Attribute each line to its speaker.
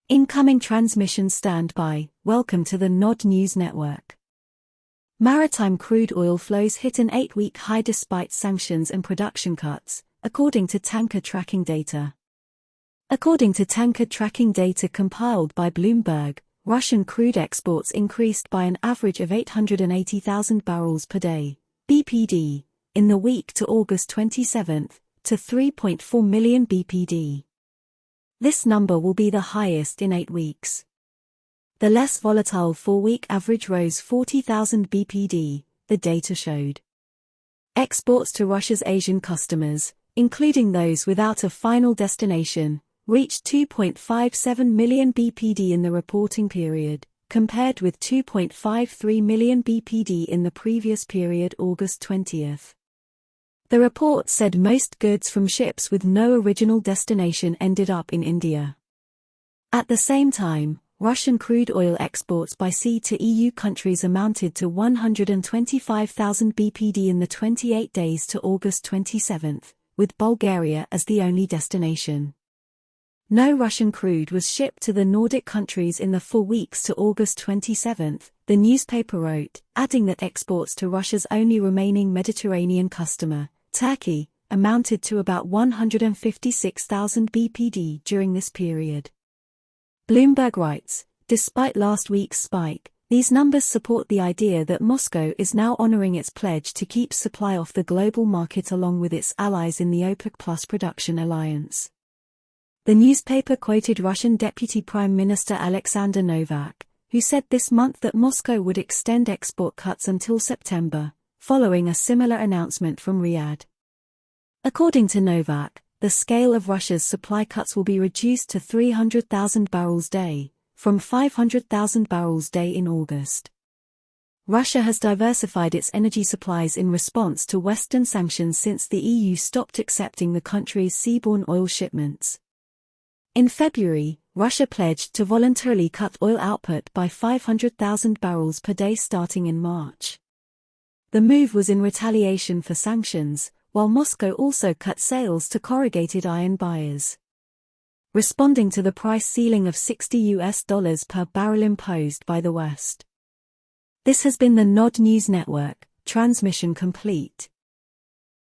Speaker 1: Incoming transmission standby. Welcome to the Nod News Network. Maritime crude oil flows hit an 8-week high despite sanctions and production cuts, according to tanker tracking data. According to tanker tracking data compiled by Bloomberg, Russian crude exports increased by an average of 880,000 barrels per day, BPD, in the week to August 27, to 3.4 million BPD. This number will be the highest in 8 weeks. The less volatile 4-week average rose 40,000 BPD, the data showed. Exports to Russia's Asian customers, including those without a final destination, reached 2.57 million BPD in the reporting period, compared with 2.53 million BPD in the previous period, August 20. The report said most goods from ships with no original destination ended up in India. At the same time, Russian crude oil exports by sea to EU countries amounted to 125,000 BPD in the 28 days to August 27, with Bulgaria as the only destination. No Russian crude was shipped to the Nordic countries in the 4 weeks to August 27, the newspaper wrote, adding that exports to Russia's only remaining Mediterranean customer, Turkey, amounted to about 156,000 BPD during this period. Bloomberg writes, despite last week's spike, these numbers support the idea that Moscow is now honoring its pledge to keep supply off the global market along with its allies in the OPEC+ production alliance. The newspaper quoted Russian Deputy Prime Minister Alexander Novak, who said this month that Moscow would extend export cuts until September, following a similar announcement from Riyadh. According to Novak, the scale of Russia's supply cuts will be reduced to 300,000 barrels a day, from 500,000 barrels a day in August. Russia has diversified its energy supplies in response to Western sanctions since the EU stopped accepting the country's seaborne oil shipments. In February, Russia pledged to voluntarily cut oil output by 500,000 barrels per day starting in March. The move was in retaliation for sanctions, while Moscow also cut sales to corrugated iron buyers. Responding to the price ceiling of $60 per barrel imposed by the West. This has been the Nod News Network, transmission complete.